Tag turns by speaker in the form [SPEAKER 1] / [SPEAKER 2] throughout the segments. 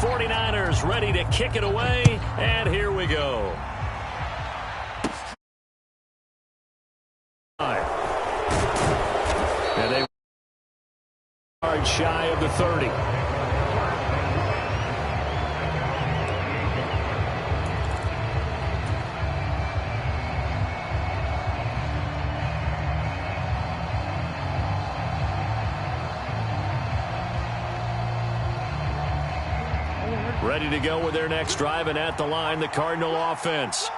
[SPEAKER 1] 49ers ready to kick it away, and here we go. And they are shy of the 30. Ready to go with their next drive, and at the line, the Cardinal offense.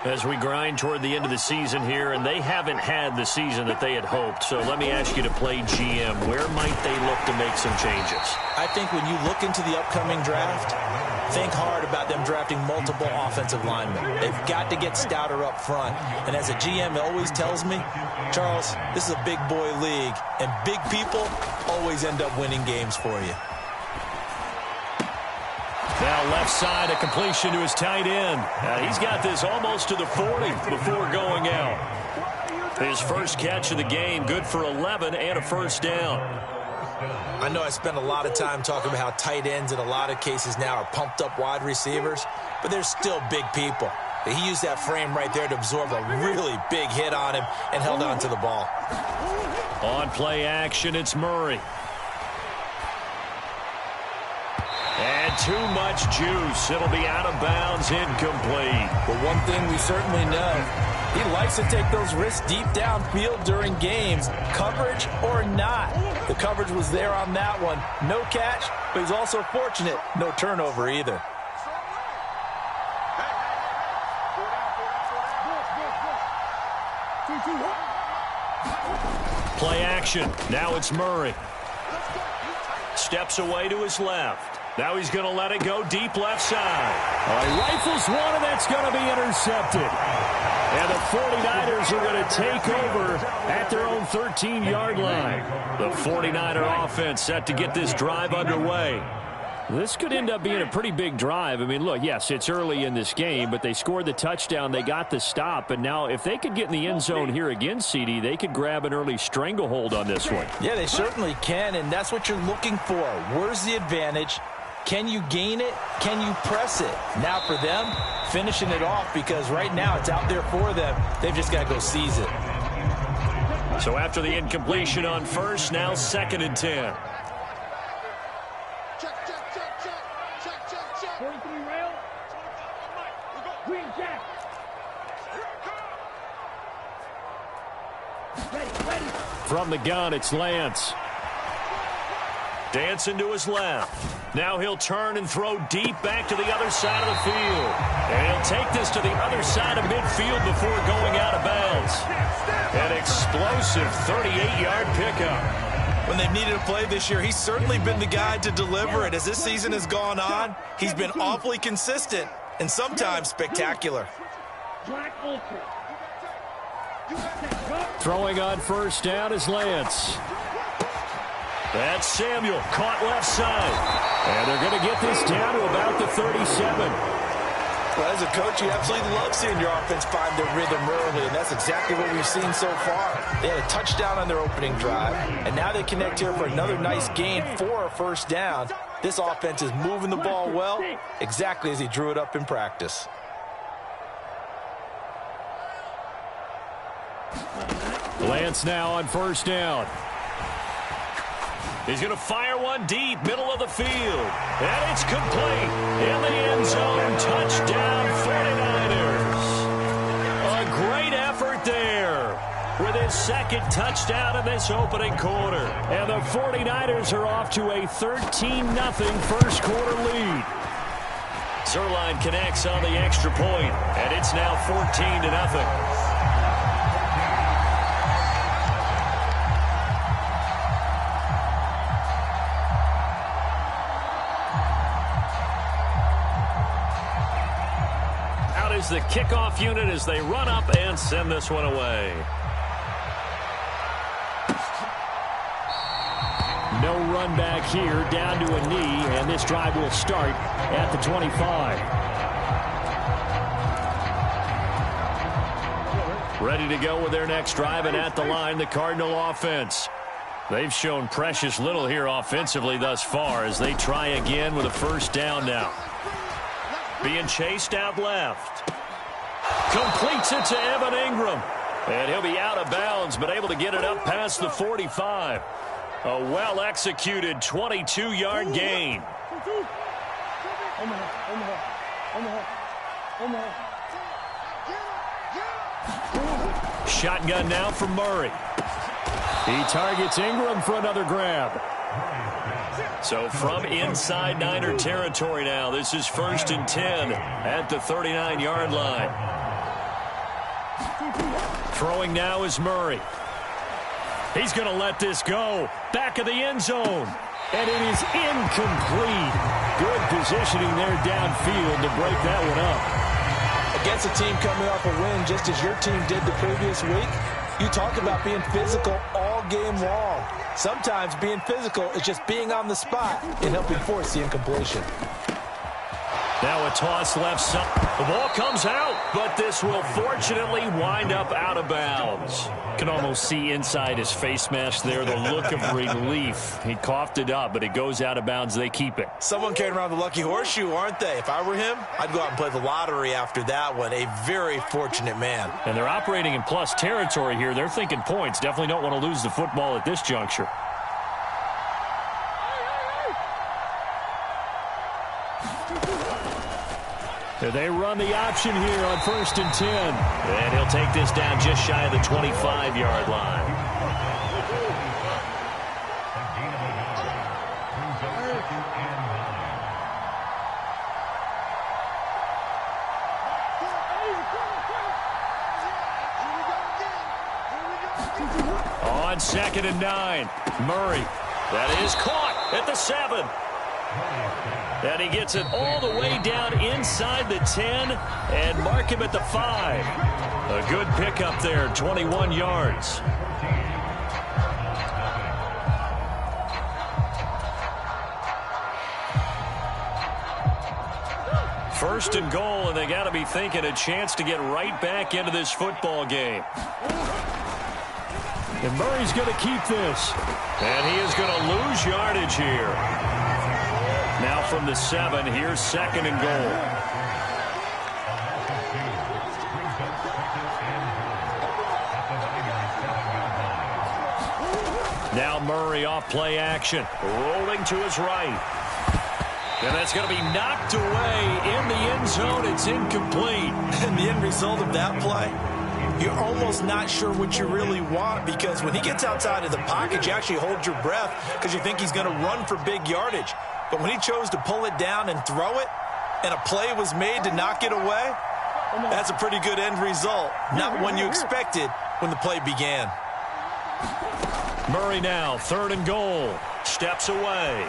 [SPEAKER 1] As we grind toward the end of the season here, and they haven't had the season that they had hoped. So let me ask you to play GM. Where might they look to make some changes?
[SPEAKER 2] I think when you look into the upcoming draft, think hard about them drafting multiple offensive linemen. They've got to get stouter up front. And as a GM always tells me, Charles, this is a big boy league, and big people always end up winning games for you.
[SPEAKER 1] Now left side, a completion to his tight end. He's got this almost to the 40 before going out. His first catch of the game, good for 11 and a first down.
[SPEAKER 2] I know I spent a lot of time talking about how tight ends in a lot of cases now are pumped up wide receivers, but they're still big people. He used that frame right there to absorb a really big hit on him and held on to the ball.
[SPEAKER 1] On play action, it's Murray. And too much juice. It'll be out of bounds, incomplete.
[SPEAKER 2] But one thing we certainly know, he likes to take those risks deep downfield during games, coverage or not. The coverage was there on that one. No catch, but he's also fortunate. No turnover either.
[SPEAKER 1] Play action. Now it's Murray. Steps away to his left. Now he's going to let it go deep left side. He rifles one, and that's going to be intercepted. And the 49ers are going to take over at their own 13-yard line. The 49er offense set to get this drive underway. This could end up being a pretty big drive. I mean, look, yes, it's early in this game, but they scored the touchdown. They got the stop. And now if they could get in the end zone here again, CD, they could grab an early stranglehold on this one.
[SPEAKER 2] Yeah, they certainly can, and that's what you're looking for. Where's the advantage? Can you gain it? Can you press it? Now for them, finishing it off, because right now it's out there for them. They've just got to go seize it.
[SPEAKER 1] So after the incompletion on first, now 2nd and 10. From the gun, it's Lance. Dancing to his left. Now he'll turn and throw deep back to the other side of the field. And he'll take this to the other side of midfield before going out of bounds. An explosive 38-yard pickup.
[SPEAKER 2] When they've needed a play this year, he's certainly been the guy to deliver it. As this season has gone on, he's been awfully consistent and sometimes spectacular.
[SPEAKER 1] Throwing on first down is Lance. That's Samuel, caught left side. And they're going to get this down to about the 37.
[SPEAKER 2] Well, as a coach, you absolutely love seeing your offense find their rhythm early, and that's exactly what we've seen so far. They had a touchdown on their opening drive, and now they connect here for another nice gain for a first down. This offense is moving the ball well, exactly as he drew it up in practice.
[SPEAKER 1] Lance now on first down. He's going to fire one deep, middle of the field. And it's complete. In the end zone, touchdown 49ers. A great effort there with his second touchdown in this opening quarter. And the 49ers are off to a 13-0 first quarter lead. Zerline connects on the extra point, and it's now 14-0. Is the kickoff unit as they run up and send this one away. No run back here, down to a knee, and this drive will start at the 25. Ready to go with their next drive, and at the line, the Cardinal offense. They've shown precious little here offensively thus far as they try again with a first down now. Being chased out left. Completes it to Evan Ingram. And he'll be out of bounds, but able to get it up past the 45. A well-executed 22-yard gain. Shotgun now for Murray. He targets Ingram for another grab. So from inside Niner territory now, this is 1st and 10 at the 39-yard line. Throwing now is Murray. He's going to let this go. Back of the end zone. And it is incomplete. Good positioning there downfield to break that one up.
[SPEAKER 2] Against a team coming off a win, just as your team did the previous week, you talk about being physical all game long. Sometimes being physical is just being on the spot and helping force the incompletion.
[SPEAKER 1] Now a toss left side. The ball comes out, but this will fortunately wind up out of bounds. Can almost see inside his face mask there the look of relief. He coughed it up, but it goes out of bounds. They keep it.
[SPEAKER 2] Someone carrying around the lucky horseshoe, aren't they? If I were him, I'd go out and play the lottery after that one. A very fortunate man.
[SPEAKER 1] And they're operating in plus territory here. They're thinking points. Definitely don't want to lose the football at this juncture. They run the option here on 1st and 10. And he'll take this down just shy of the 25-yard line. On 2nd and 9, Murray. That is caught at the 7. And he gets it all the way down inside the 10 and mark him at the 5. A good pickup there, 21 yards. First and goal, and they got to be thinking a chance to get right back into this football game. And Murray's going to keep this. And he is going to lose yardage here. Now from the 7, here's 2nd and goal. Now Murray off play action. Rolling to his right. And that's going to be knocked away in the end zone. It's incomplete.
[SPEAKER 2] And the end result of that play, you're almost not sure what you really want, because when he gets outside of the pocket, you actually hold your breath because you think he's going to run for big yardage. But when he chose to pull it down and throw it, and a play was made to knock it away, that's a pretty good end result. Not one you expected when the play began.
[SPEAKER 1] Murray now, 3rd and goal. Steps away.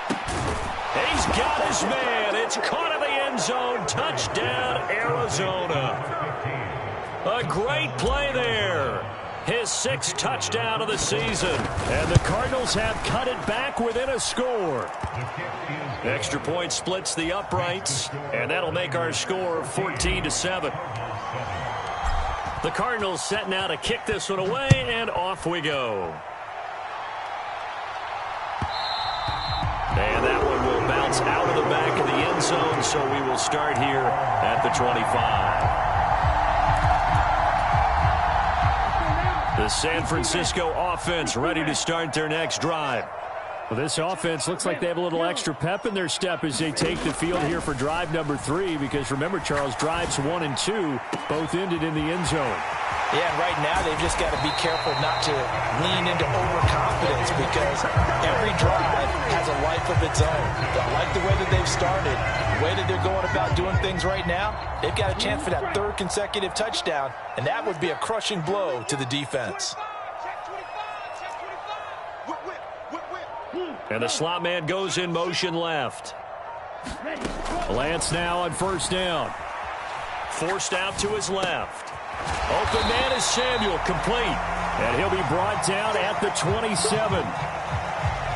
[SPEAKER 1] He's got his man. It's caught in the end zone. Touchdown, Arizona. A great play there. His 6th touchdown of the season. And the Cardinals have cut it back within a score. Extra point splits the uprights, and that'll make our score 14-7. The Cardinals set now to kick this one away, and off we go. And that one will bounce out of the back of the end zone, so we will start here at the 25. The San Francisco offense ready to start their next drive. Well, this offense looks like they have a little extra pep in their step as they take the field here for drive number 3, because remember, Charles, drives 1 and 2 both ended in the end zone.
[SPEAKER 2] Yeah, and right now they've just got to be careful not to lean into overconfidence, because every drive has a life of its own. I like the way that they've started, the way that they're going about doing things right now. They've got a chance for that 3rd consecutive touchdown, and that would be a crushing blow to the defense.
[SPEAKER 1] And the slot man goes in motion left. Lance now on 1st down. Forced out to his left. Open man is Samuel, complete. And he'll be brought down at the 27.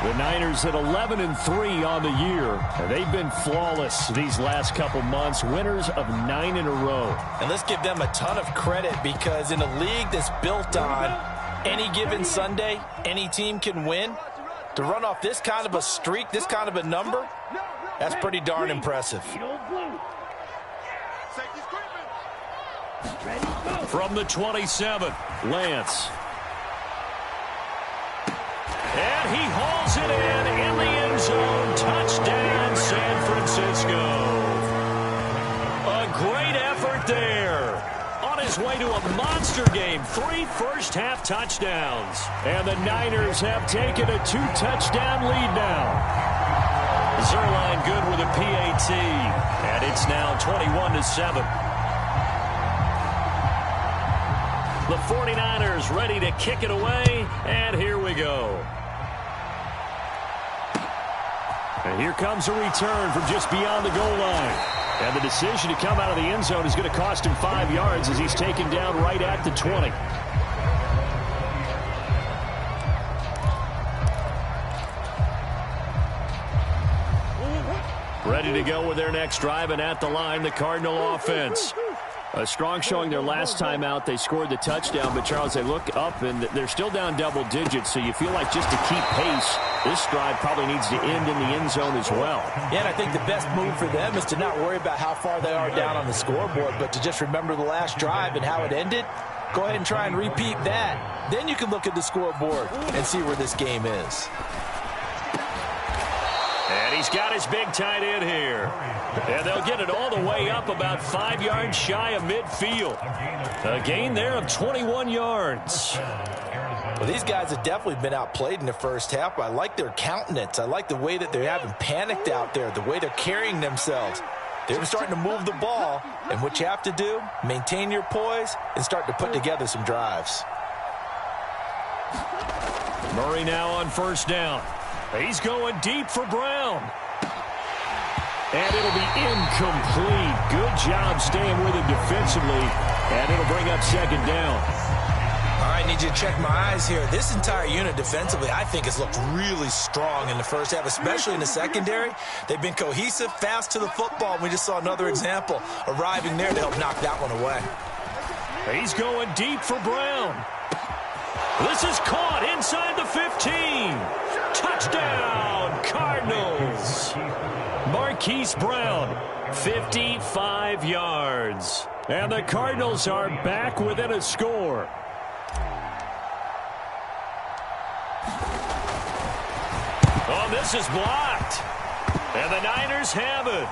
[SPEAKER 1] The Niners at 11-3 on the year. And they've been flawless these last couple months, winners of 9 in a row.
[SPEAKER 2] And let's give them a ton of credit, because in a league that's built on any given Sunday, any team can win. To run off this kind of a streak, this kind of a number, that's pretty darn impressive.
[SPEAKER 1] From the 27, Lance. And he hauls it in the end zone. Touchdown, San Francisco. A great effort there. On his way to a monster game. 3 first-half touchdowns. And the Niners have taken a 2-touchdown lead now. Zerline good with a PAT. And it's now 21-7. The 49ers ready to kick it away. And here we go. And here comes a return from just beyond the goal line. And the decision to come out of the end zone is going to cost him 5 yards as he's taken down right at the 20. Ready to go with their next drive, and at the line, the Cardinal offense. A strong showing their last time out. They scored the touchdown, but, Charles, they look up, and they're still down double digits, so you feel like just to keep pace, this drive probably needs to end in the end zone as well.
[SPEAKER 2] Yeah, and I think the best move for them is to not worry about how far they are down on the scoreboard, but to just remember the last drive and how it ended. Go ahead and try and repeat that. Then you can look at the scoreboard and see where this game is.
[SPEAKER 1] And he's got his big tight end here. And they'll get it all the way up about 5 yards shy of midfield. A gain there of 21 yards.
[SPEAKER 2] Well, these guys have definitely been outplayed in the first half. I like their countenance. I like the way that they haven't panicked out there, the way they're carrying themselves. They're starting to move the ball, and what you have to do, maintain your poise and start to put together some drives.
[SPEAKER 1] Murray now on first down. He's going deep for Brown. And it'll be incomplete. Good job staying with it defensively, and it'll bring up second down.
[SPEAKER 2] All right, need you to check my eyes here. This entire unit defensively, I think, has looked really strong in the first half, especially in the secondary. They've been cohesive, fast to the football. We just saw another example arriving there to help knock that one away.
[SPEAKER 1] He's going deep for Brown. This is caught inside the 15. Touchdown, Cardinals. Marquise Brown, 55 yards. And the Cardinals are back within a score. Oh, this is blocked. And the Niners have it.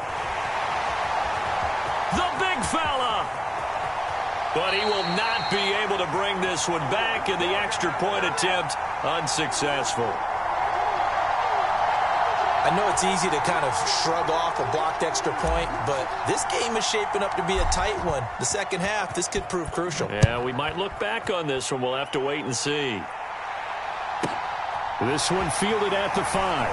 [SPEAKER 1] The big fella. But he will not be able to bring this one back, in the extra point attempt unsuccessful.
[SPEAKER 2] I know it's easy to kind of shrug off a blocked extra point, but this game is shaping up to be a tight one. The second half, this could prove crucial.
[SPEAKER 1] Yeah, we might look back on this one. We'll have to wait and see. This one fielded at the 5.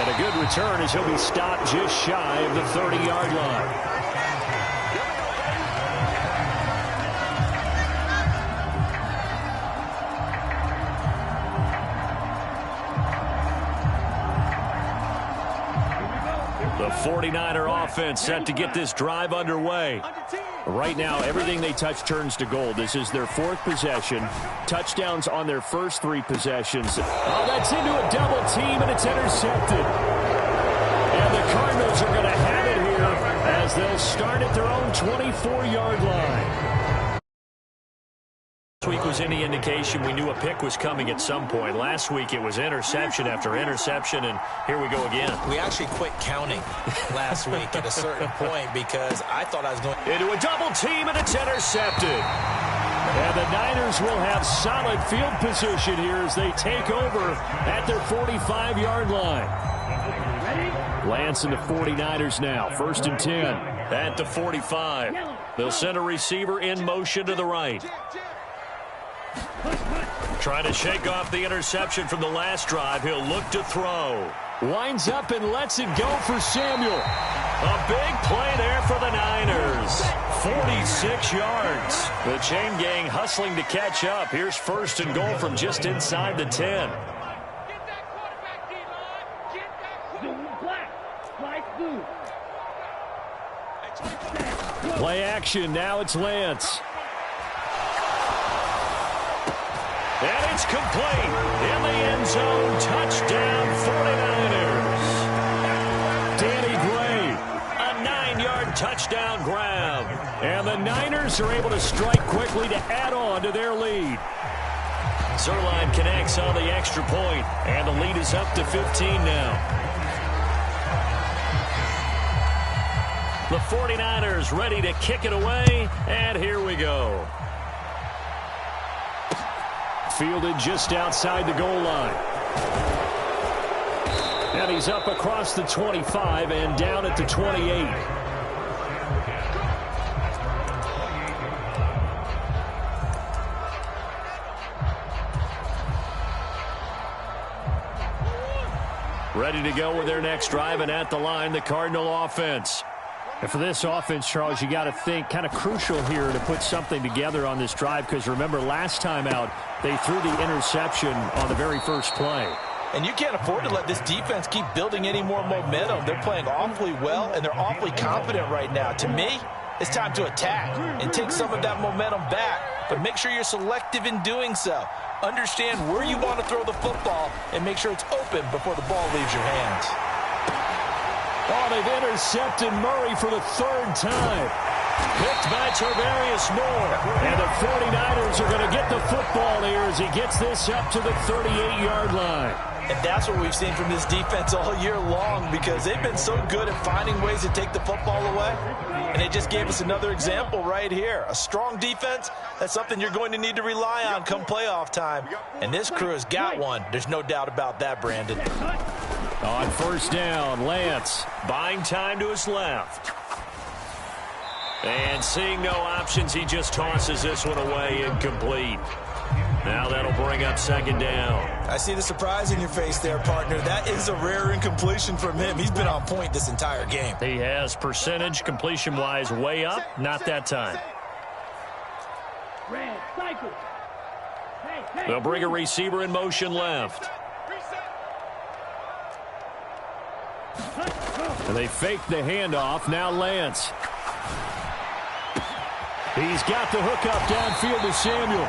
[SPEAKER 1] And a good return as he'll be stopped just shy of the 30-yard line. The 49er offense set to get this drive underway. Right now, everything they touch turns to gold. This is their 4th possession. Touchdowns on their first 3 possessions. Oh, that's into a double team, and it's intercepted. And the Cardinals are going to have it here as they'll start at their own 24-yard line. This week was any indication, we knew a pick was coming at some point. Last week it was interception after interception, and here we go again.
[SPEAKER 2] We actually quit counting last week at a certain point because I thought I was going
[SPEAKER 1] into a double team, and it's intercepted. And the Niners will have solid field position here as they take over at their 45-yard line. Lance and the 49ers now, 1st and 10 at the 45. They'll send a receiver in motion to the right. Trying to shake off the interception from the last drive. He'll look to throw. Winds up and lets it go for Samuel. A big play there for the Niners. 46 yards. The chain gang hustling to catch up. Here's 1st and goal from just inside the 10. Play action. Now it's Lance. And it's complete. In the end zone, touchdown 49ers. Danny Gray, a 9-yard touchdown grab. And the Niners are able to strike quickly to add on to their lead. Zerline connects on the extra point, and the lead is up to 15 now. The 49ers ready to kick it away, and here we go. Fielded just outside the goal line. And he's up across the 25 and down at the 28. Ready to go with their next drive, and at the line, the Cardinal offense. And for this offense, Charles, you got to think kind of crucial here to put something together on this drive, because remember, last time out, they threw the interception on the very first play.
[SPEAKER 2] And you can't afford to let this defense keep building any more momentum. They're playing awfully well, and they're awfully confident right now. To me, it's time to attack and take some of that momentum back, but make sure you're selective in doing so. Understand where you want to throw the football and make sure it's open before the ball leaves your hands.
[SPEAKER 1] Oh, they've intercepted Murray for the third time. Picked by Tarvarius Moore. And the 49ers are going to get the football here as he gets this up to the 38-yard line.
[SPEAKER 2] And that's what we've seen from this defense all year long, because they've been so good at finding ways to take the football away. And they just gave us another example right here. A strong defense, that's something you're going to need to rely on come playoff time. And this crew has got one. There's no doubt about that, Brandon.
[SPEAKER 1] On first down, Lance buying time to his left. And seeing no options, he just tosses this one away, incomplete. Now that'll bring up second down.
[SPEAKER 2] I see the surprise in your face there, partner. That is a rare incompletion from him. He's been on point this entire game.
[SPEAKER 1] He has percentage completion-wise way up. Not that time. They'll bring a receiver in motion left. And they fake the handoff. Now Lance. He's got the hookup downfield to Samuel.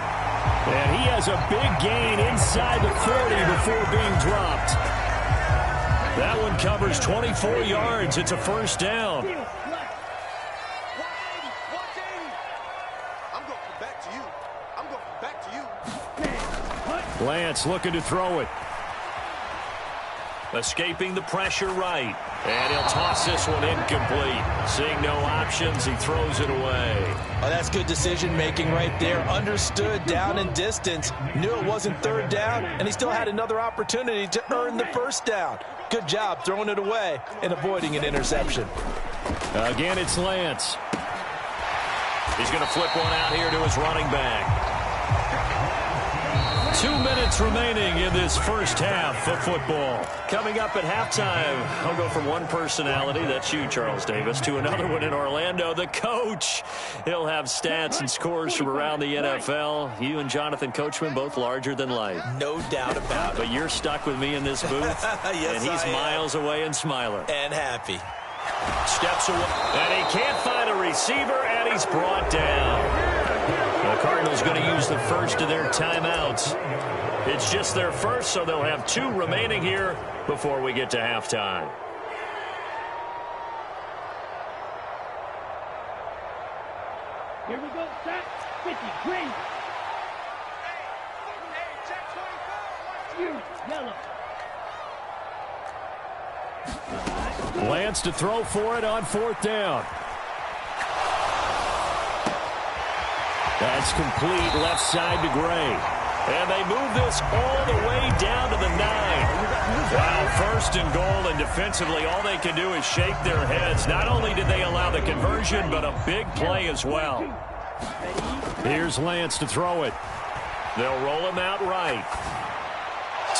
[SPEAKER 1] And he has a big gain inside the 40 before being dropped. That one covers 24 yards. It's a first down. Lance looking to throw it. Escaping the pressure right. And he'll toss this one incomplete. Seeing no options, he throws it away.
[SPEAKER 2] Oh, that's good decision-making right there. Understood down and distance. Knew it wasn't third down, and he still had another opportunity to earn the first down. Good job throwing it away and avoiding an interception.
[SPEAKER 1] Again, it's Lance. He's going to flip one out here to his running back. 2 minutes remaining in this first half of football. Coming up at halftime, I'll go from one personality, that's you, Charles Davis, to another one in Orlando, the coach. He'll have stats and scores from around the NFL. You and Jonathan Coachman, both larger than life.
[SPEAKER 2] No doubt about it.
[SPEAKER 1] But you're stuck with me in this booth.
[SPEAKER 2] Yes,
[SPEAKER 1] and he's miles away and smiling.
[SPEAKER 2] And happy.
[SPEAKER 1] Steps away, and he can't find a receiver, and he's brought down. The Cardinals going to use the first of their timeouts. It's just their first, so they'll have 2 remaining here before we get to halftime.
[SPEAKER 3] Here we go, set, 50, green. You, yellow.
[SPEAKER 1] Lance to throw for it on fourth down. That's complete left side to Gray. And they move this all the way down to the 9. Wow, first and goal, and defensively all they can do is shake their heads. Not only did they allow the conversion, but a big play as well. Here's Lance to throw it. They'll roll him out right.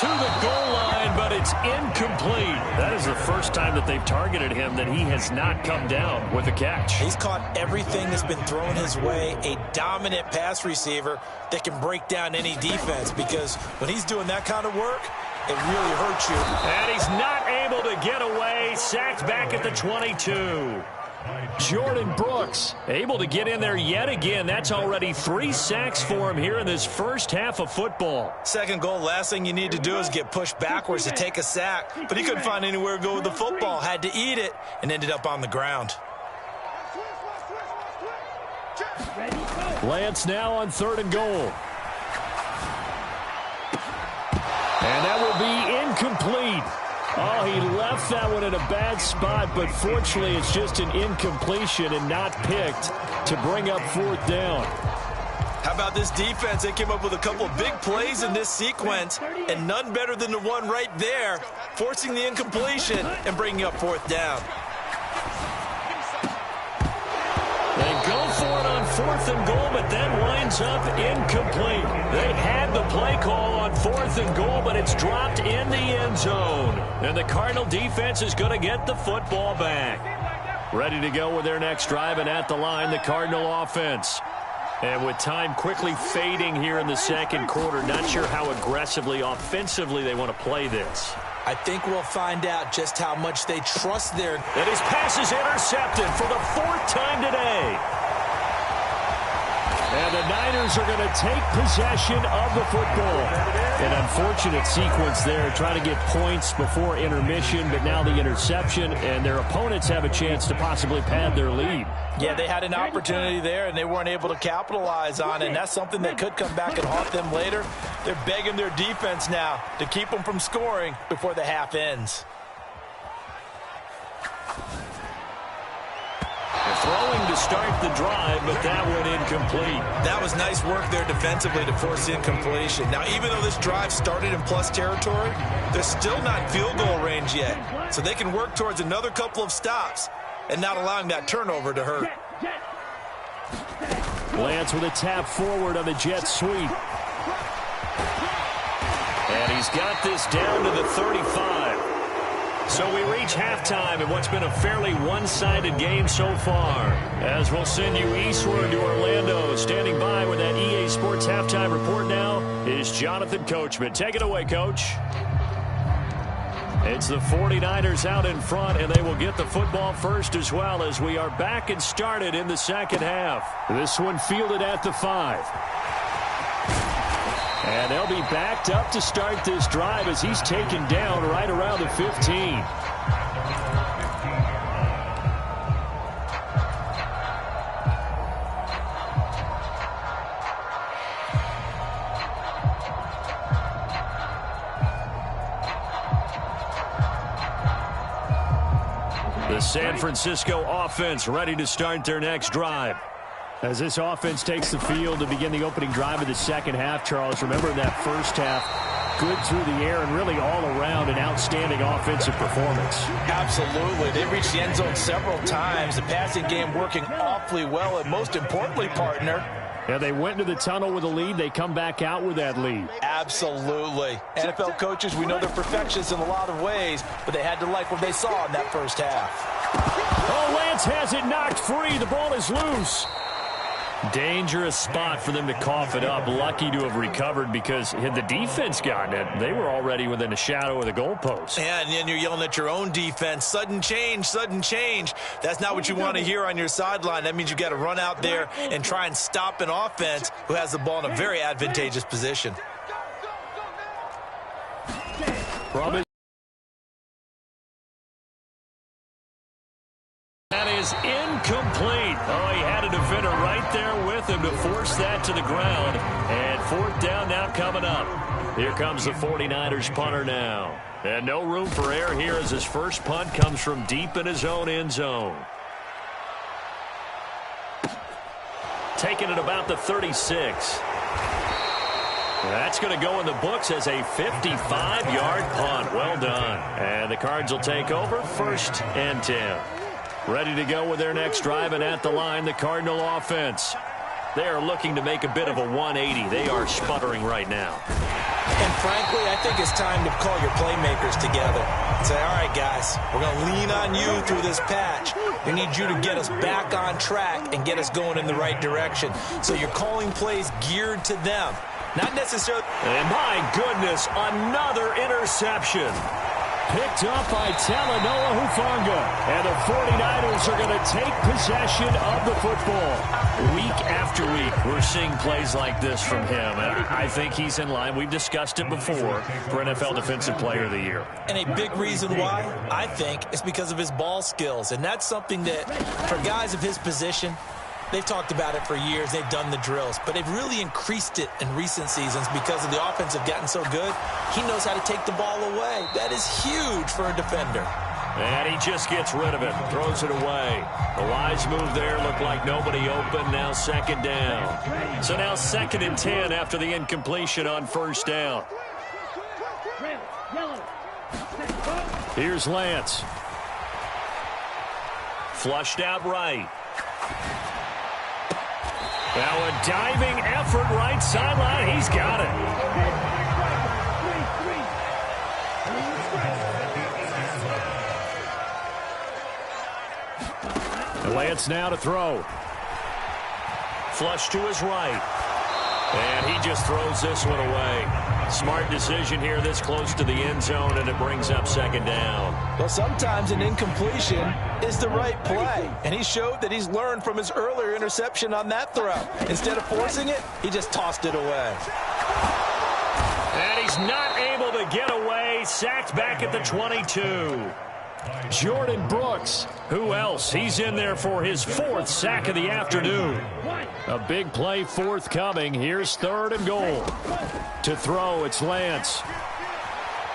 [SPEAKER 1] To the goal line, but it's incomplete. That is the first time that they've targeted him that he has not come down with a catch.
[SPEAKER 2] He's caught everything that's been thrown his way. A dominant pass receiver that can break down any defense, because when he's doing that kind of work, it really hurts you.
[SPEAKER 1] And he's not able to get away. Sacked back at the 22. Jordan Brooks able to get in there yet again. That's already 3 sacks for him here in this first half of football.
[SPEAKER 2] Second goal, last thing you need to do is get pushed backwards to take a sack. But he couldn't find anywhere to go with the football. Had to eat it and ended up on the ground.
[SPEAKER 1] Lance now on 3rd and goal. And that will be incomplete. Oh, he left that one in a bad spot, but fortunately it's just an incompletion and not picked to bring up 4th down.
[SPEAKER 2] How about this defense? They came up with a couple of big plays in this sequence, and none better than the one right there, forcing the incompletion and bringing up 4th down.
[SPEAKER 1] They go for it on 4th and goal, but then winds up incomplete. They had the play call on 4th and goal, but it's dropped in the end zone. And the Cardinal defense is going to get the football back. Ready to go with their next drive, and at the line, the Cardinal offense. And with time quickly fading here in the second quarter, not sure how aggressively, offensively they want to play this.
[SPEAKER 2] I think we'll find out just how much they trust their...
[SPEAKER 1] And his pass is intercepted for the 4th time today. And the Niners are going to take possession of the football. An unfortunate sequence there, trying to get points before intermission, but now the interception, and their opponents have a chance to possibly pad their lead.
[SPEAKER 2] Yeah, they had an opportunity there, and they weren't able to capitalize on it, and that's something that could come back and haunt them later. They're begging their defense now to keep them from scoring before the half ends.
[SPEAKER 1] Throwing to start the drive, but that one incomplete.
[SPEAKER 2] That was nice work there defensively to force the incompletion. Now, even though this drive started in plus territory, they're still not field goal range yet. So they can work towards another couple of stops and not allowing that turnover to hurt.
[SPEAKER 1] Lance with a tap forward on the jet sweep. And he's got this down to the 35. So we reach halftime in what's been a fairly one-sided game so far. As we'll send you eastward to Orlando. Standing by with that EA Sports halftime report now is Jonathan Coachman. Take it away, Coach. It's the 49ers out in front, and they will get the football first as well as we are back and started in the second half. This one fielded at the 5. And they'll be backed up to start this drive as he's taken down right around the 15. The San Francisco offense ready to start their next drive. As this offense takes the field to begin the opening drive of the second half, Charles, remember in that first half, good through the air and really all around an outstanding offensive performance.
[SPEAKER 2] Absolutely. They reached the end zone several times. The passing game working awfully well, and most importantly, partner,
[SPEAKER 1] yeah, they went into the tunnel with a lead. They come back out with that lead.
[SPEAKER 2] Absolutely. NFL coaches, we know they're perfectionists in a lot of ways, but they had to like what they saw in that first half.
[SPEAKER 1] Oh, Lance has it knocked free. The ball is loose. Dangerous spot for them to cough it up. Lucky to have recovered because had the defense gotten it, they were already within a shadow of the goalpost.
[SPEAKER 2] Yeah, and then you're yelling at your own defense. Sudden change, sudden change. That's not what you want to hear on your sideline. That means you got to run out there and try and stop an offense who has the ball in a very advantageous position.
[SPEAKER 1] That is incomplete. Oh, he had a defender right there with him to force that to the ground. And 4th down now coming up. Here comes the 49ers punter now. And no room for error here as his first punt comes from deep in his own end zone. Taking it about the 36. That's going to go in the books as a 55-yard punt. Well done. And the Cards will take over 1st and 10. Ready to go with their next drive, and at the line, the Cardinal offense. They are looking to make a bit of a 180. They are sputtering right now.
[SPEAKER 2] And frankly, I think it's time to call your playmakers together. Say, all right, guys, we're going to lean on you through this patch. We need you to get us back on track and get us going in the right direction. So you're calling plays geared to them. Not necessarily.
[SPEAKER 1] And my goodness, another interception. Picked up by Talanoa Hufanga. And the 49ers are going to take possession of the football.
[SPEAKER 4] Week after week, we're seeing plays like this from him. And I think he's in line. We've discussed it before for NFL Defensive Player of the Year.
[SPEAKER 2] And a big reason why, I think, is because of his ball skills. And that's something that, for guys of his position, they've talked about it for years. They've done the drills. But they've really increased it in recent seasons because of the offense have gotten so good. He knows how to take the ball away. That is huge for a defender.
[SPEAKER 1] And he just gets rid of it, throws it away. The wise move there looked like nobody open. Now second down. So now 2nd and 10 after the incompletion on first down. Here's Lance. Flushed out right. Now a diving effort right sideline. He's got it. Lance now to throw. Flush to his right. And he just throws this one away. Smart decision here this close to the end zone, and it brings up 2nd down.
[SPEAKER 2] Well, sometimes an incompletion is the right play. And he showed that he's learned from his earlier interception on that throw. Instead of forcing it, he just tossed it away.
[SPEAKER 1] And he's not able to get away. Sacked back at the 22. Jordan Brooks. Who else? He's in there for his 4th sack of the afternoon. A big play forthcoming. Here's 3rd and goal. To throw, it's Lance.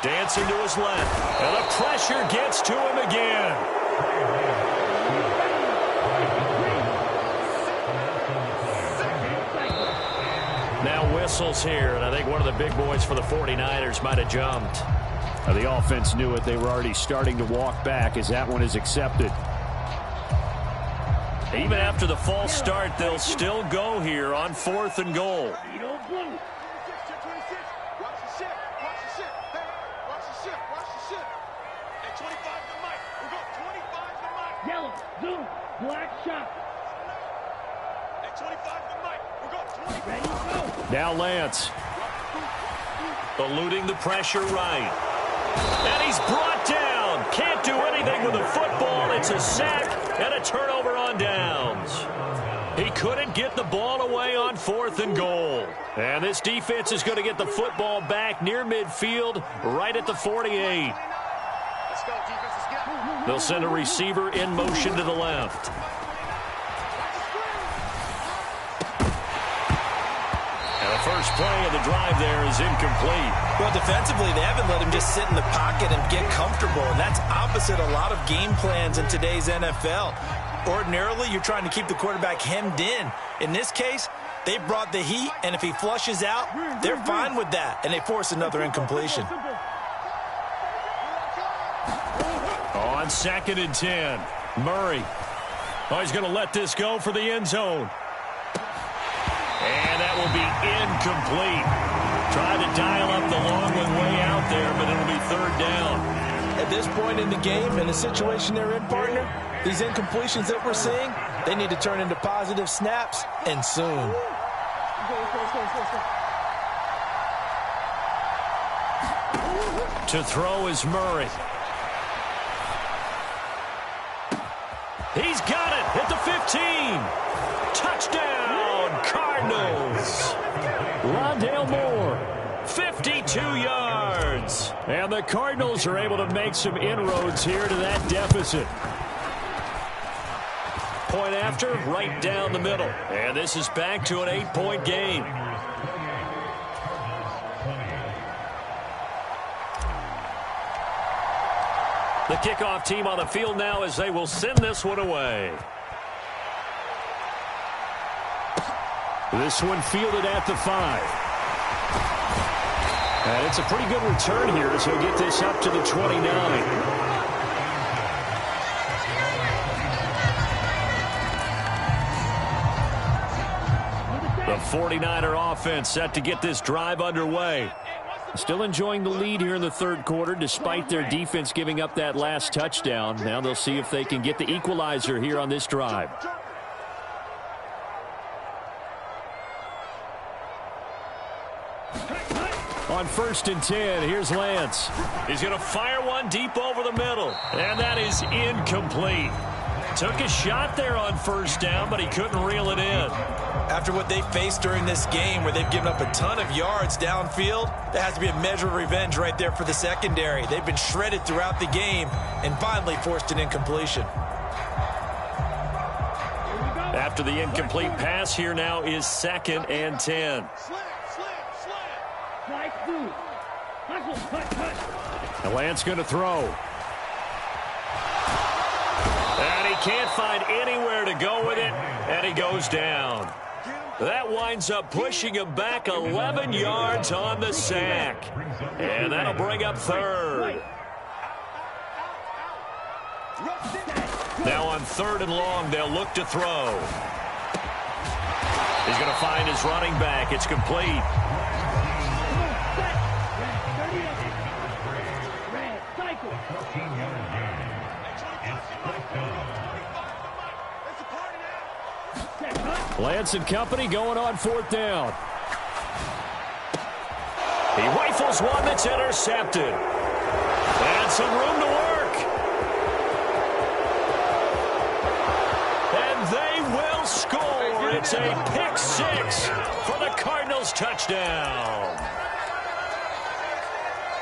[SPEAKER 1] Dancing to his left. And the pressure gets to him again. Now whistles here, and I think one of the big boys for the 49ers might have jumped. The offense knew it. They were already starting to walk back as that one is accepted. Even after the false start, they'll still go here on 4th and goal.
[SPEAKER 3] Yellow, zoom, black shot. Ready, go.
[SPEAKER 1] Now Lance. Eluding the pressure right. And he's brought down. Can't do anything with the football. It's a sack and a turnover on downs. He couldn't get the ball away on 4th and goal. And this defense is going to get the football back near midfield, right at the 48. They'll send a receiver in motion to the left. First play of the drive there is incomplete.
[SPEAKER 2] Well, defensively, they haven't let him just sit in the pocket and get comfortable, and that's opposite a lot of game plans in today's NFL. Ordinarily, you're trying to keep the quarterback hemmed in. In this case, they brought the heat, and if he flushes out, they're fine with that, and they force another incompletion.
[SPEAKER 1] On 2nd and 10, Murray. Oh, he's going to let this go for the end zone. And that will be incomplete. Tried to dial up the long one way out there, but it'll be 3rd down.
[SPEAKER 2] At this point in the game, in the situation they're in, partner, these incompletions that we're seeing, they need to turn into positive snaps, and soon.
[SPEAKER 1] To throw is Murray. He's got it at the 15. Touchdown, Cardinals. Rondale Moore, 52 yards. And the Cardinals are able to make some inroads here to that deficit. Point after, right down the middle. And this is back to an 8-point game. The kickoff team on the field now as they will send this one away. This one fielded at the 5. And it's a pretty good return here as he'll get this up to the 29. The 49er offense set to get this drive underway. Still enjoying the lead here in the third quarter despite their defense giving up that last touchdown. Now they'll see if they can get the equalizer here on this drive. on 1st and 10. Here's Lance.
[SPEAKER 4] He's going to fire one deep over the middle. And that is incomplete. Took a shot there on 1st down, but he couldn't reel it in.
[SPEAKER 2] After what they faced during this game where they've given up a ton of yards downfield, there has to be a measure of revenge right there for the secondary. They've been shredded throughout the game and finally forced an incompletion.
[SPEAKER 4] After the incomplete pass, here now is 2nd and 10.
[SPEAKER 1] And Lance going to throw.
[SPEAKER 4] And he can't find anywhere to go with it, and he goes down. That winds up pushing him back 11 yards on the sack. And that'll bring up 3rd. Now on 3rd and long, they'll look to throw. He's going to find his running back. It's complete.
[SPEAKER 1] Lance and company going on 4th down.
[SPEAKER 4] He rifles one that's intercepted. And some room to work. And they will score. It's a pick 6 for the Cardinals touchdown.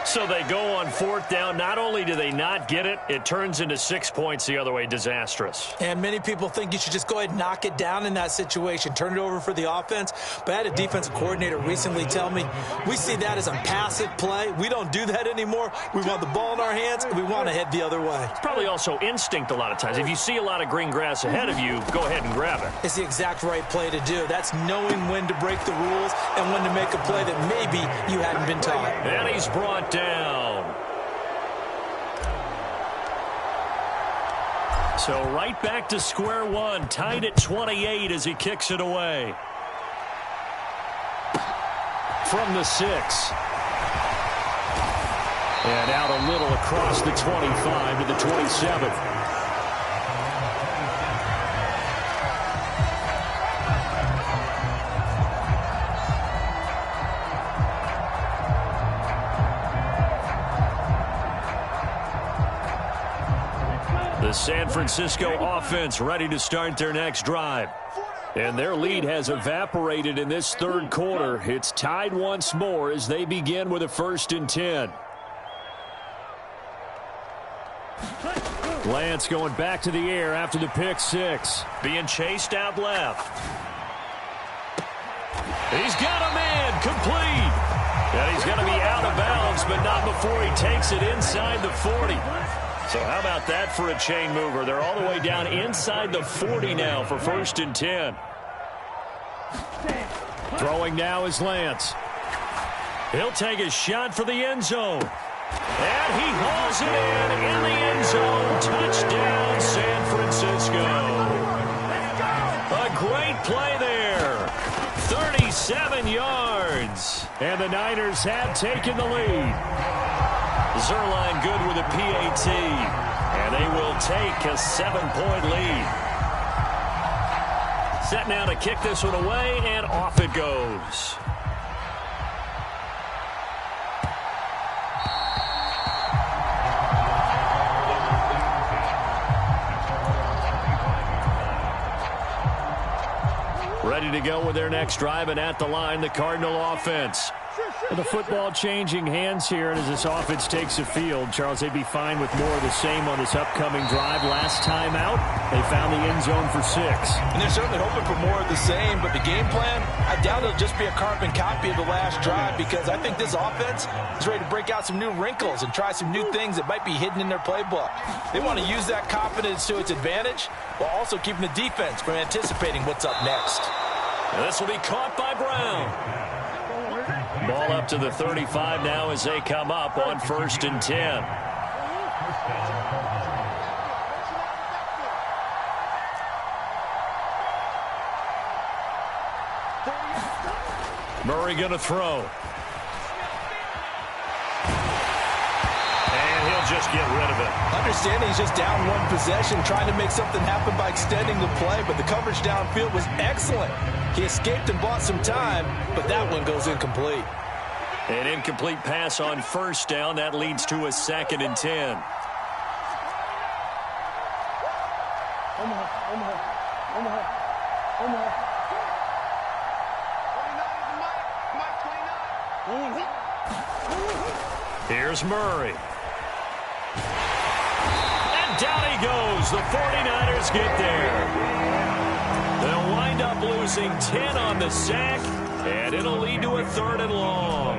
[SPEAKER 4] So they go on 4th down. Not only do they not get it, it turns into 6 points the other way. Disastrous.
[SPEAKER 2] And many people think you should just go ahead and knock it down in that situation, turn it over for the offense. But I had a defensive coordinator recently tell me, we see that as a passive play. We don't do that anymore. We want the ball in our hands, and we want to head the other way.
[SPEAKER 4] It's probably also instinct a lot of times. If you see a lot of green grass ahead of you, go ahead and grab it.
[SPEAKER 2] It's the exact right play to do. That's knowing when to break the rules and when to make a play that maybe you hadn't been taught.
[SPEAKER 4] And he's brought down. So right back to square one, tied at 28 as he kicks it away.
[SPEAKER 1] From the 6. And out a little across the 25 to the 27.
[SPEAKER 4] The San Francisco offense ready to start their next drive.
[SPEAKER 1] And their lead has evaporated in this 3rd quarter. It's tied once more as they begin with a 1st and 10. Lance going back to the air after the pick 6.
[SPEAKER 4] Being chased out left. He's got a man, complete. And he's going to be out of bounds, but not before he takes it inside the 40. So how about that for a chain mover? They're all the way down inside the 40 now for 1st and 10.
[SPEAKER 1] Throwing now is Lance.
[SPEAKER 4] He'll take a shot for the end zone. And he hauls it in the end zone. Touchdown, San Francisco. A great play there. 37 yards.
[SPEAKER 1] And the Niners have taken the lead.
[SPEAKER 4] Zerline good with a PAT, and they will take a 7-point lead. Set now to kick this one away, and off it goes. Ready to go with their next drive, and at the line, the Cardinal offense.
[SPEAKER 1] The football changing hands here, and as this offense takes the field, Charles, they'd be fine with more of the same on this upcoming drive. Last time out, they found the end zone for 6.
[SPEAKER 2] And they're certainly hoping for more of the same, but the game plan, I doubt it'll just be a carbon copy of the last drive, because I think this offense is ready to break out some new wrinkles and try some new things that might be hidden in their playbook. They want to use that confidence to its advantage, while also keeping the defense from anticipating what's up next.
[SPEAKER 4] And this will be caught by Brown. Ball up to the 35 now as they come up on 1st and 10. Murray going to throw. And he'll just get rid of it.
[SPEAKER 2] Understanding he's just down one possession, trying to make something happen by extending the play, but the coverage downfield was excellent. He escaped and bought some time, but that one goes incomplete.
[SPEAKER 4] An incomplete pass on first down. That leads to a 2nd and 10. Here's Murray. And down he goes. The 49ers get there. They'll wind up losing 10 on the sack, and it'll lead to a 3rd and long.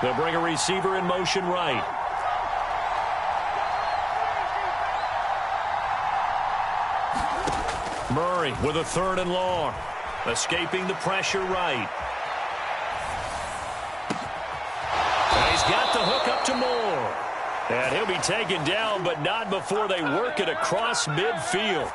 [SPEAKER 4] They'll bring a receiver in motion right. Murray with a 3rd and long. Escaping the pressure right. And he's got the hook up to Moore. And he'll be taken down, but not before they work it across midfield.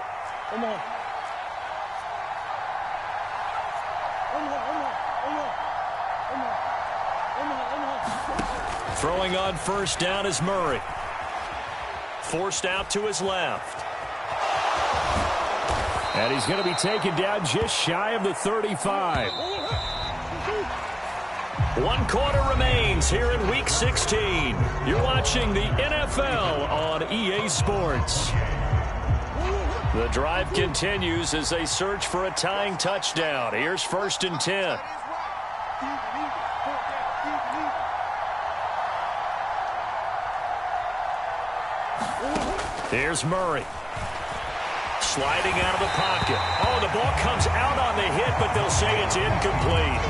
[SPEAKER 4] Throwing on first down is Murray. Forced out to his left. And he's going to be taken down just shy of the 35. 1 quarter remains here in Week 16. You're watching the NFL on EA Sports. The drive continues as they search for a tying touchdown. Here's 1st and 10. Here's Murray. Sliding out of the pocket. Oh, the ball comes out on the hit, but they'll say it's incomplete.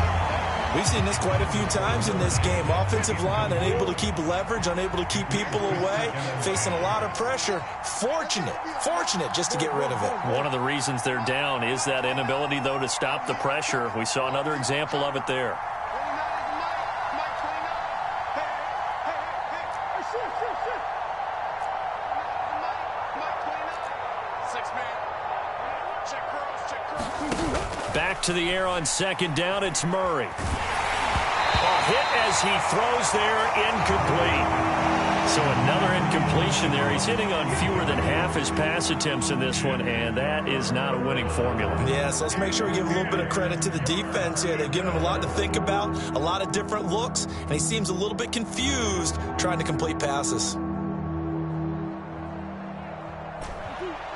[SPEAKER 2] We've seen this quite a few times in this game. Offensive line unable to keep leverage, unable to keep people away, facing a lot of pressure. Fortunate just to get rid of it.
[SPEAKER 4] One of the reasons they're down is that inability, though, to stop the pressure. We saw another example of it there. Back to the air on 2nd down, it's Murray. A hit as he throws there, incomplete. So another incompletion there. He's hitting on fewer than half his pass attempts in this one, and that is not a winning formula.
[SPEAKER 2] Yeah, so let's make sure we give a little bit of credit to the defense here. They've given him a lot to think about, a lot of different looks, and he seems a little bit confused trying to complete passes.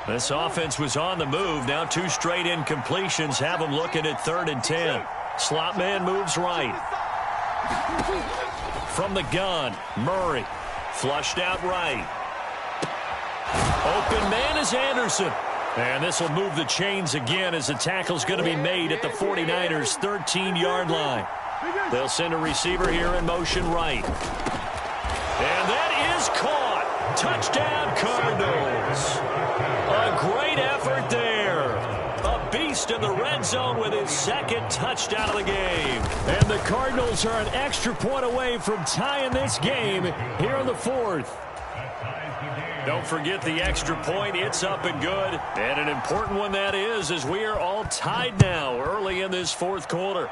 [SPEAKER 4] This offense was on the move. Now 2 straight incompletions have them looking at 3rd and 10. Slot man moves right. From the gun, Murray. Flushed out right. Open man is Anderson. And this will move the chains again as the tackle's going to be made at the 49ers' 13-yard line. They'll send a receiver here in motion right. And that is caught. Touchdown, Cardinals. A great effort there. A beast in the red zone with his 2nd touchdown of the game. And the Cardinals are an extra point away from tying this game here in the 4th. Don't forget the extra point. It's up and good. And an important one that is, as we are all tied now early in this 4th quarter.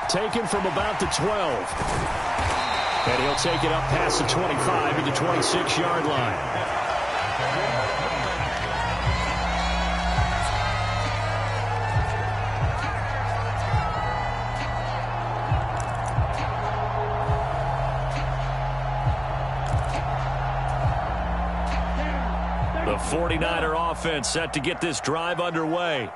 [SPEAKER 4] Taken from about the 12. And he'll take it up past the 25 to the 26-yard line. The 49er offense set to get this drive underway.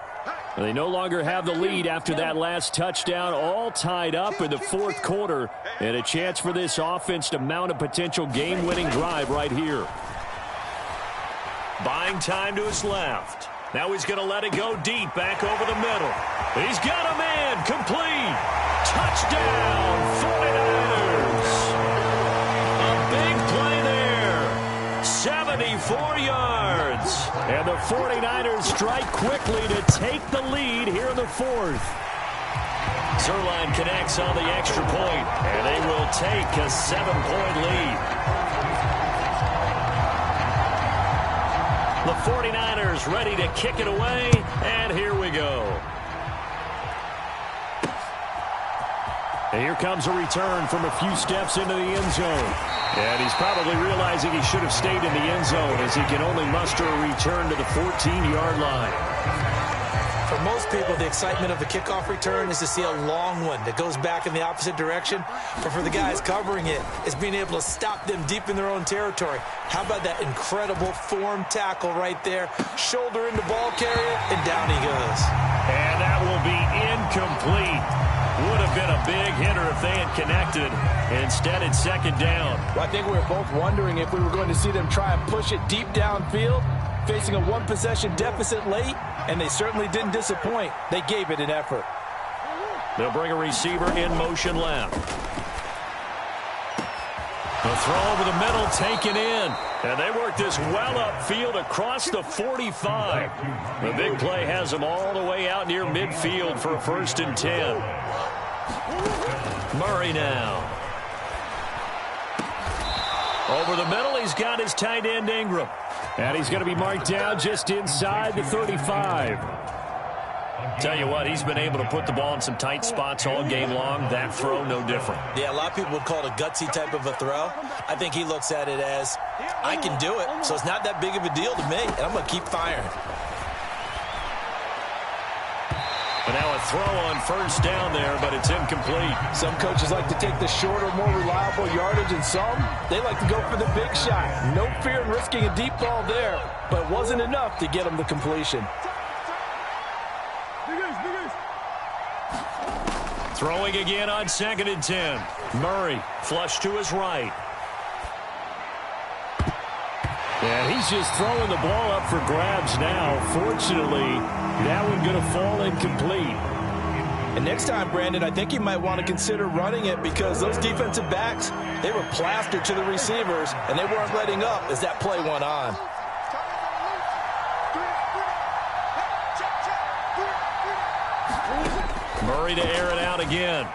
[SPEAKER 4] They no longer have the lead after that last touchdown, all tied up in the 4th quarter, and a chance for this offense to mount a potential game-winning drive right here. Buying time to his left. Now he's going to let it go deep back over the middle. He's got a man, complete. Touchdown, 49ers. A big play there. 74 yards. And the 49ers strike quickly to take the lead here in the 4th. Zerline connects on the extra point, and they will take a 7-point lead. The 49ers ready to kick it away, and here we go.
[SPEAKER 1] And here comes a return from a few steps into the end zone. And he's probably realizing he should have stayed in the end zone as he can only muster a return to the 14-yard line.
[SPEAKER 2] For most people, the excitement of a kickoff return is to see a long one that goes back in the opposite direction. But for the guys covering it, it's being able to stop them deep in their own territory. How about that incredible form tackle right there? Shoulder into ball carrier, and down he goes.
[SPEAKER 1] And that will be incomplete. Would have been a big hitter if they had connected. Instead, it's second down.
[SPEAKER 2] Well, I think we were both wondering if we were going to see them try and push it deep downfield, facing a one-possession deficit late, and they certainly didn't disappoint. They gave it an effort.
[SPEAKER 1] They'll bring a receiver in motion left. The throw over the middle taken in. And they work this well upfield across the 45. The big play has them all the way out near midfield for a 1st and 10. Murray now. Over the middle, he's got his tight end Ingram. And he's going to be marked down just inside the 35. Tell you what, he's been able to put the ball in some tight spots all game long. That throw, no different.
[SPEAKER 2] Yeah, a lot of people would call it a gutsy type of a throw. I think he looks at it as, I can do it, so it's not that big of a deal to me, and I'm going to keep firing.
[SPEAKER 1] But now a throw on 1st down there, but it's incomplete.
[SPEAKER 2] Some coaches like to take the shorter, more reliable yardage, and some, they like to go for the big shot. No fear in risking a deep ball there, but it wasn't enough to get them the completion.
[SPEAKER 1] Throwing again on 2nd and 10. Murray flush to his right. And he's just throwing the ball up for grabs now. Fortunately, that one going to fall incomplete.
[SPEAKER 2] And next time, Brandon, I think you might want to consider running it because those defensive backs, they were plastered to the receivers, and they weren't letting up as that play went on.
[SPEAKER 1] Murray to air it out again.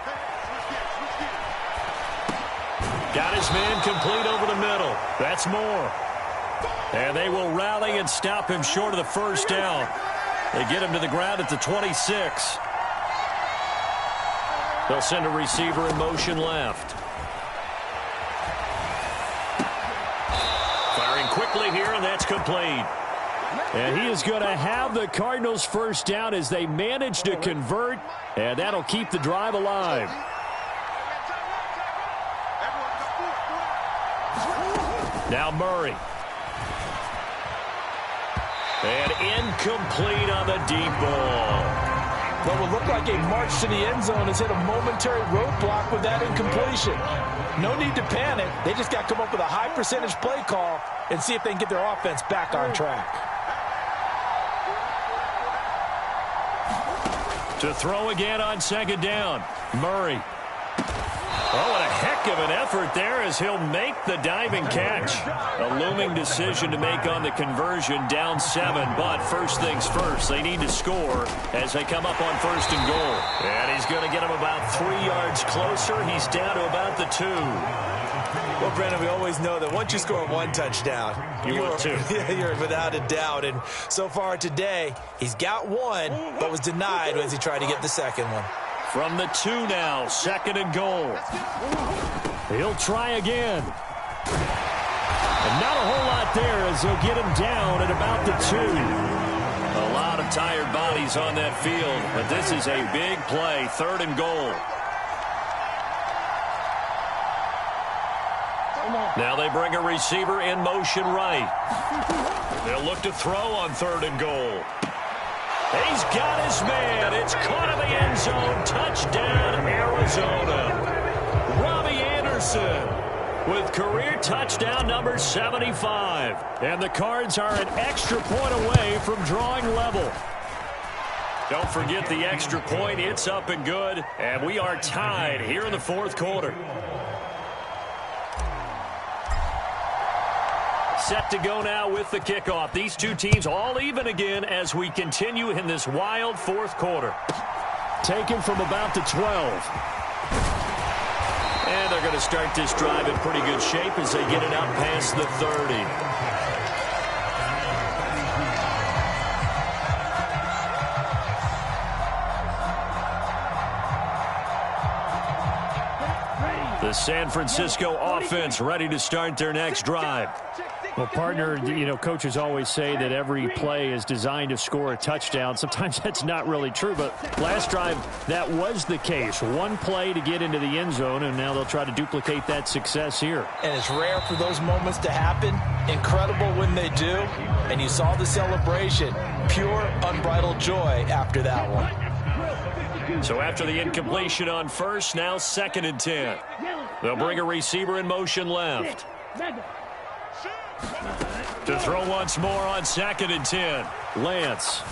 [SPEAKER 1] Got his man complete over the middle. That's more. And they will rally and stop him short of the 1st down. They get him to the ground at the 26. They'll send a receiver in motion left. Firing quickly here, and that's complete. And he is going to have the Cardinals' 1st down as they manage to convert, and that'll keep the drive alive. Now Murray. And incomplete on the deep ball.
[SPEAKER 2] What will look like a march to the end zone has hit a momentary roadblock with that incompletion. No need to panic. They just got to come up with a high percentage play call and see if they can get their offense back on track.
[SPEAKER 1] To throw again on 2nd down. Murray. Oh, what a heck of an effort there as he'll make the diving catch. A looming decision to make on the conversion, down 7. But first things first, they need to score as they come up on 1st and goal. And he's going to get him about 3 yards closer. He's down to about the 2.
[SPEAKER 2] Well, Brandon, we always know that once you score 1 touchdown,
[SPEAKER 1] you're 2.
[SPEAKER 2] You're without a doubt. And so far today, he's got 1, but was denied as he tried to get the 2nd one.
[SPEAKER 1] From the 2 now, 2nd and goal. He'll try again. And not a whole lot there as they'll get him down at about the 2. A lot of tired bodies on that field, but this is a big play, 3rd and goal. Now they bring a receiver in motion right. They'll look to throw on 3rd and goal. He's got his man. It's caught in the end zone. Touchdown, Arizona. Robbie Anderson with career touchdown number 75. And the Cards are an extra point away from drawing level. Don't forget the extra point. It's up and good. And we are tied here in the 4th quarter. Set to go now with the kickoff. These two teams all even again as we continue in this wild 4th quarter. Taken from about the 12. And they're going to start this drive in pretty good shape as they get it out past the 30. The San Francisco offense ready to start their next drive.
[SPEAKER 4] Well, partner, you know, coaches always say that every play is designed to score a touchdown. Sometimes that's not really true, but last drive, that was the case. One play to get into the end zone, and now they'll try to duplicate that success here.
[SPEAKER 2] And it's rare for those moments to happen. Incredible when they do. And you saw the celebration. Pure, unbridled joy after that one.
[SPEAKER 1] So after the incompletion on first, now 2nd and 10. They'll bring a receiver in motion left. To throw once more on 2nd and 10.
[SPEAKER 4] Lance.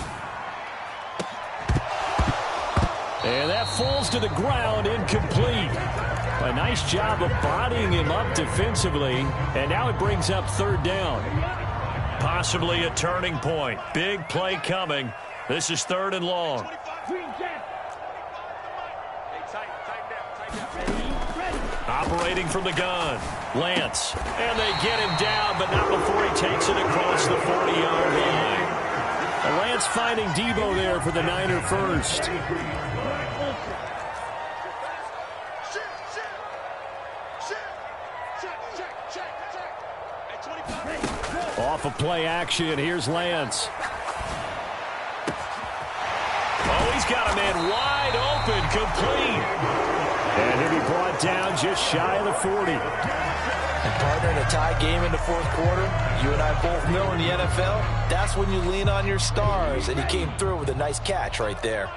[SPEAKER 1] And that falls to the ground, incomplete.
[SPEAKER 4] A nice job of bodying him up defensively, and now it brings up 3rd down.
[SPEAKER 1] Possibly a turning point. Big play coming. This is 3rd and long. Operating from the gun. Lance. And they get him down, but not before he takes it across the 40-yard line.
[SPEAKER 4] Lance finding Debo there for the Niner first. Off of play action, here's Lance.
[SPEAKER 1] Oh, he's got a man wide open, complete.
[SPEAKER 4] And he'll be brought down just shy of the 40.
[SPEAKER 2] And partner, in a tie game in the 4th quarter, you and I both know in the NFL, that's when you lean on your stars, and he came through with a nice catch right there.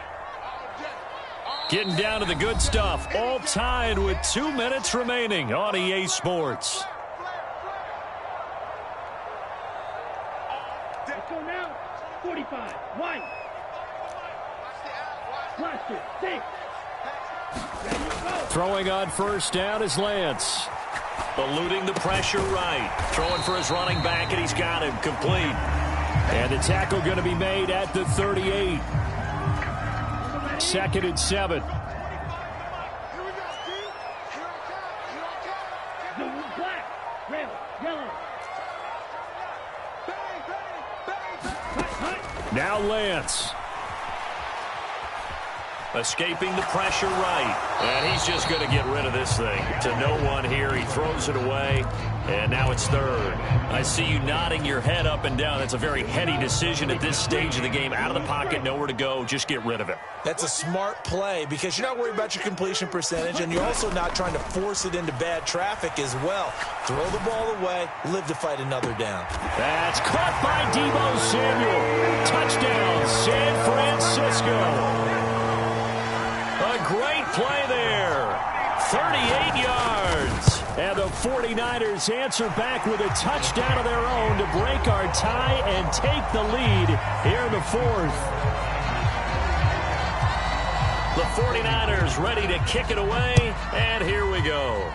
[SPEAKER 1] Getting down to the good stuff, all tied with 2 minutes remaining on EA Sports.
[SPEAKER 3] Let's go now. 45. 1. Cluster. 6.
[SPEAKER 4] Throwing on first down is Lance.
[SPEAKER 1] Eluding the pressure right. Throwing for his running back, and he's got him complete.
[SPEAKER 4] And the tackle going to be made at the 38. 2nd and 7.
[SPEAKER 3] Black. Red. Yellow.
[SPEAKER 4] Now Lance.
[SPEAKER 1] Escaping the pressure right. And he's just going to get rid of this thing. To no one here. He throws it away. And now it's 3rd. I see you nodding your head up and down. That's a very heady decision at this stage of the game. Out of the pocket, nowhere to go. Just get rid of it.
[SPEAKER 2] That's a smart play because you're not worried about your completion percentage, and you're also not trying to force it into bad traffic as well. Throw the ball away, live to fight another down.
[SPEAKER 4] That's caught by Debo Samuel. Touchdown, San Francisco.
[SPEAKER 1] A great play there. 38 yards.
[SPEAKER 4] And the 49ers answer back with a touchdown of their own to break our tie and take the lead here in the 4th.
[SPEAKER 1] The 49ers ready to kick it away, and here we go.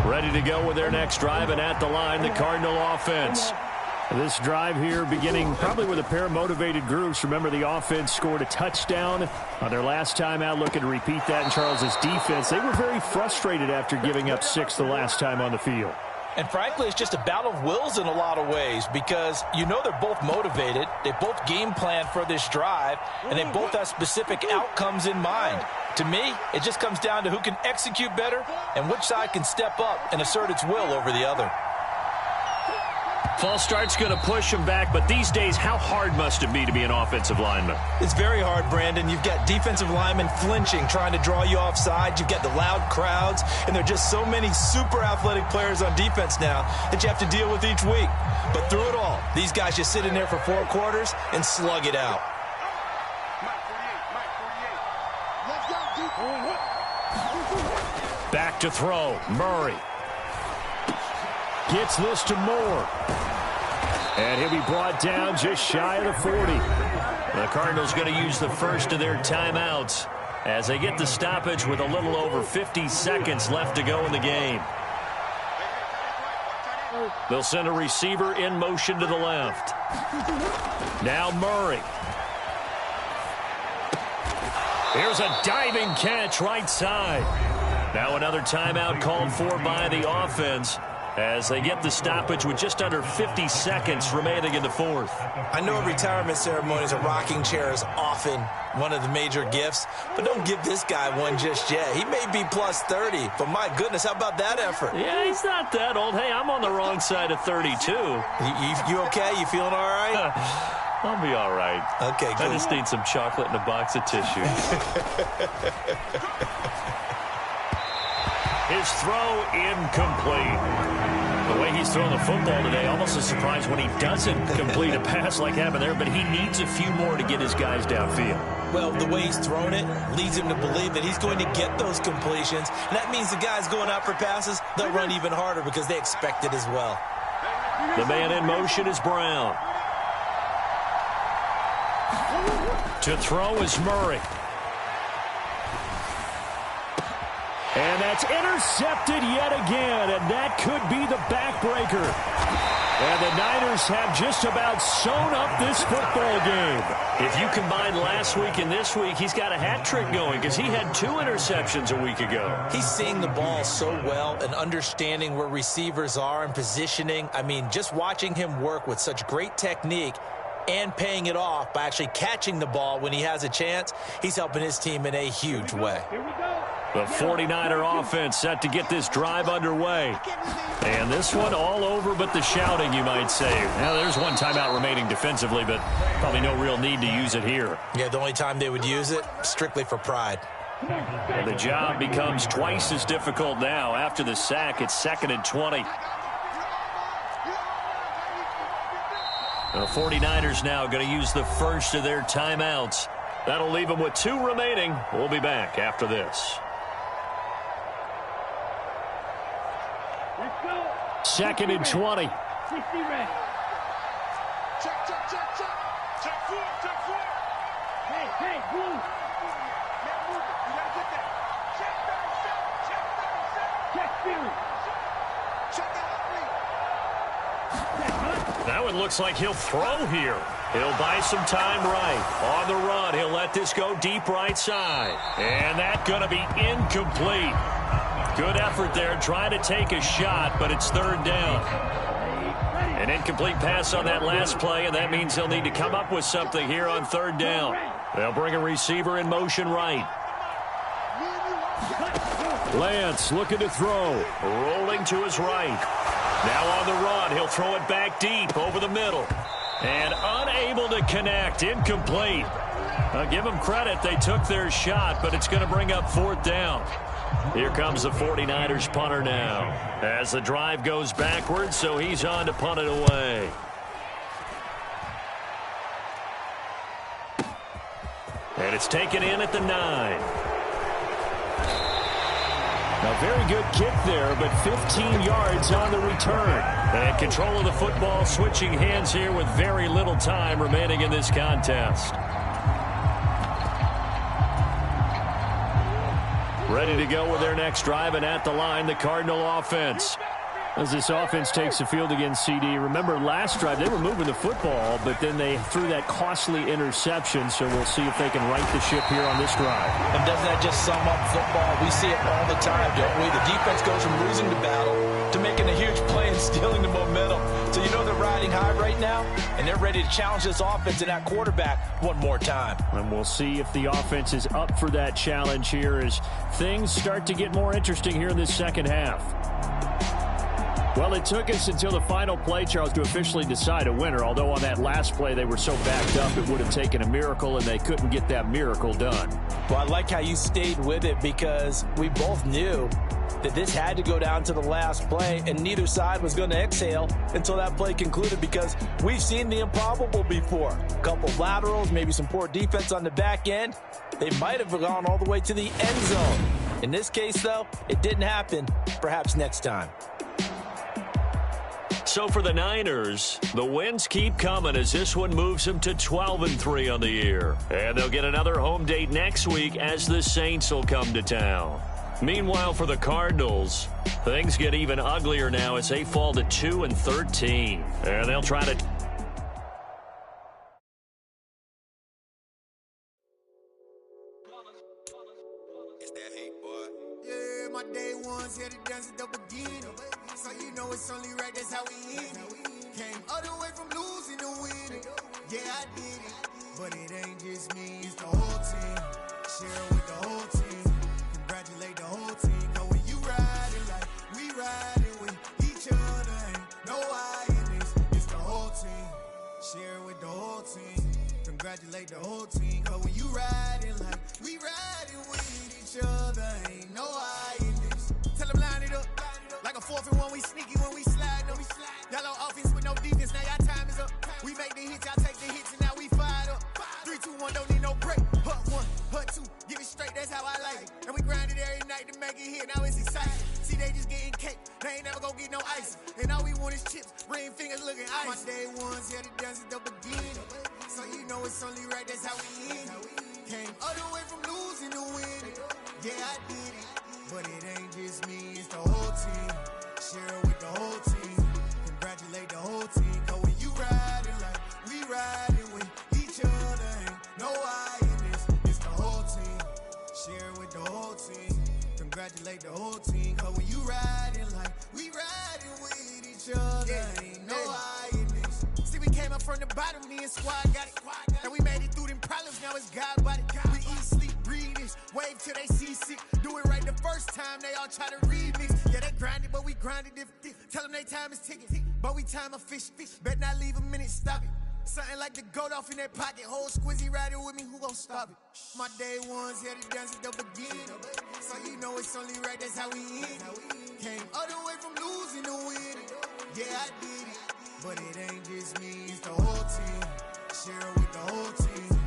[SPEAKER 1] Ready to go with their next drive, and at the line, the Cardinal offense.
[SPEAKER 4] This drive here beginning probably with a pair of motivated groups. Remember, the offense scored a touchdown on their last time out. Looking to repeat that in Charles's defense. They were very frustrated after giving up 6 the last time on the field.
[SPEAKER 2] And frankly, it's just a battle of wills in a lot of ways because you know they're both motivated. They both game plan for this drive, and they both have specific outcomes in mind. To me, it just comes down to who can execute better and which side can step up and assert its will over the other.
[SPEAKER 1] False start's going to push him back, but these days, how hard must it be to be an offensive lineman?
[SPEAKER 2] It's very hard, Brandon. You've got defensive linemen flinching, trying to draw you offside. You've got the loud crowds, and there are just so many super athletic players on defense now that you have to deal with each week. But through it all, these guys just sit in there for 4 quarters and slug it out.
[SPEAKER 1] Back to throw. Murray.
[SPEAKER 4] Gets this to Moore. And he'll be brought down just shy of the 40.
[SPEAKER 1] The Cardinals going to use the first of their timeouts as they get the stoppage with a little over 50 seconds left to go in the game. They'll send a receiver in motion to the left. Now Murray. Here's a diving catch right side. Now another timeout called for by the offense
[SPEAKER 4] as they get the stoppage with just under 50 seconds remaining in the fourth.
[SPEAKER 2] I know at retirement ceremonies, a rocking chair is often one of the major gifts, but don't give this guy one just yet. He may be plus 30, but my goodness, how about that effort?
[SPEAKER 4] Yeah, he's not that old. Hey, I'm on the wrong side of 32.
[SPEAKER 2] You okay? You feeling all right?
[SPEAKER 4] I'll be all right.
[SPEAKER 2] Okay, good.
[SPEAKER 4] I just need some chocolate and a box of tissue. His throw incomplete. The way he's throwing the football today, almost a surprise when he doesn't complete a pass like happened there, but he needs a few more to get his guys downfield.
[SPEAKER 2] Well, the way he's thrown it leads him to believe that he's going to get those completions, and that means the guys going out for passes, they'll run even harder because they expect it as well.
[SPEAKER 4] The man in motion is Brown. To throw is Murray. And that's intercepted yet again, and that could be the backbreaker. And the Niners have just about sewn up this football game. If you combine last week and this week, he's got a hat trick going because he had 2 interceptions a week ago.
[SPEAKER 2] He's seeing the ball so well and understanding where receivers are and positioning. I mean, just watching him work with such great technique and paying it off by actually catching the ball when he has a chance, he's helping his team in a huge way.
[SPEAKER 3] Here we go.
[SPEAKER 4] The 49er offense set to get this drive underway. And this one all over but the shouting, you might say. Now, there's one timeout remaining defensively, but probably no real need to use it here.
[SPEAKER 2] Yeah, the only time they would use it, strictly for pride.
[SPEAKER 4] And the job becomes twice as difficult now. After the sack, it's 2nd and 20. The 49ers now going to use the first of their timeouts. That'll leave them with 2 remaining. We'll be back after this.
[SPEAKER 3] Let's go.
[SPEAKER 4] 2nd and 20.
[SPEAKER 3] 60 ready.
[SPEAKER 5] Check. Check 4.
[SPEAKER 3] Hey, move.
[SPEAKER 5] Can't move it. You gotta get that. Check 37.
[SPEAKER 3] Check spirit.
[SPEAKER 5] Check it up,
[SPEAKER 4] That one looks like he'll throw here. He'll buy some time right. On the run, he'll let this go deep right side. And that's going to be incomplete. Good effort there, trying to take a shot, but it's 3rd down. An incomplete pass on that last play, and that means they'll need to come up with something here on 3rd down. They'll bring a receiver in motion right. Lance looking to throw. Rolling to his right. Now on the run, he'll throw it back deep over the middle. And unable to connect, incomplete. Give them credit, they took their shot, but it's going to bring up 4th down. Here comes the 49ers punter now. As the drive goes backwards, so he's on to punt it away. And it's taken in at the 9. A very good kick there, but 15 yards on the return. And control of the football switching hands here with very little time remaining in this contest. Ready to go with their next drive, and at the line, the Cardinal offense. As this offense takes the field against CD, remember last drive they were moving the football, but then they threw that costly interception, so we'll see if they can right the ship here on this drive.
[SPEAKER 2] And doesn't that just sum up football? We see it all the time, don't we? The defense goes from losing the battle to making a huge play and stealing the momentum. So you know they're riding high right now, and they're ready to challenge this offense and that quarterback one more time.
[SPEAKER 4] And we'll see if the offense is up for that challenge here as things start to get more interesting here in this second half. Well, it took us until the final play, Charles, to officially decide a winner, although on that last play they were so backed up it would have taken a miracle, and they couldn't get that miracle done.
[SPEAKER 2] Well, I like how you stayed with it because we both knew that this had to go down to the last play, and neither side was going to exhale until that play concluded because we've seen the improbable before. A couple of laterals, maybe some poor defense on the back end. They might have gone all the way to the end zone. In this case, though, it didn't happen. Perhaps next time.
[SPEAKER 4] So for the Niners, the wins keep coming as this one moves them to 12-3 on the year. And they'll get another home date next week as the Saints will come to town. Meanwhile, for the Cardinals, things get even uglier now as they fall to 2-13. And they'll try to...
[SPEAKER 5] It's that hate, boy. Yeah, my day ones here to dance at the beginning.
[SPEAKER 6] So you know it's only right, that's how we end it. Came all the way from losing to winning. Yeah, I did it. But it ain't just me, it's the whole team. Share it with the whole team. Congratulate the whole team. Cause when you riding like we riding with each other, ain't no I in this. It's the whole team. Share it with the whole team. Congratulate the whole team. Cause when you riding like we riding with each other, ain't no I in this. Tell them line it up. Like a 4th and 1, we sneaky when we slide. No, y'all on offense with no defense, now y'all time is up. We make the hits, y'all take the hits, and now we fired up. 3, 2, 1, don't need no break. Hut 1, hut 2, give it straight, that's how I like it. And we grind it every night to make it hit, now it's exciting. See, they just getting cake, they ain't never gonna get no ice. And all we want is chips, ring fingers looking ice. My day ones, yeah, the dance is the beginning. So you know it's only right, that's how we end it. Came all the way from losing to winning. Yeah, I did it. But it ain't just me, it's the whole team. Share it with the whole team. Congratulate the whole team. Cause when you riding like we riding with each other, ain't no I in this. It's the whole team. Share it with the whole team. Congratulate the whole team. Cause when you riding like we riding with each other, ain't no I in this. See, we came up from the bottom, me and squad got it. And we made it through them problems, now it's God body. We eat, sleep, breathe this. Wave till they see sick. Do it right the first time, they all try to remix. Yeah, they grinded, but we grinded different. Tell them they time is ticking, but we time a fish. Bet not leave a minute, stop it. Something like the goat off in their pocket. Whole squizzy riding with me, who gon' stop it? My day ones, yeah, the dance at the beginning. So you know it's only right, that's how we end it. Came all the way from losing to winning. Yeah, I did it. But it ain't just me, it's the whole team. Share it with the whole team.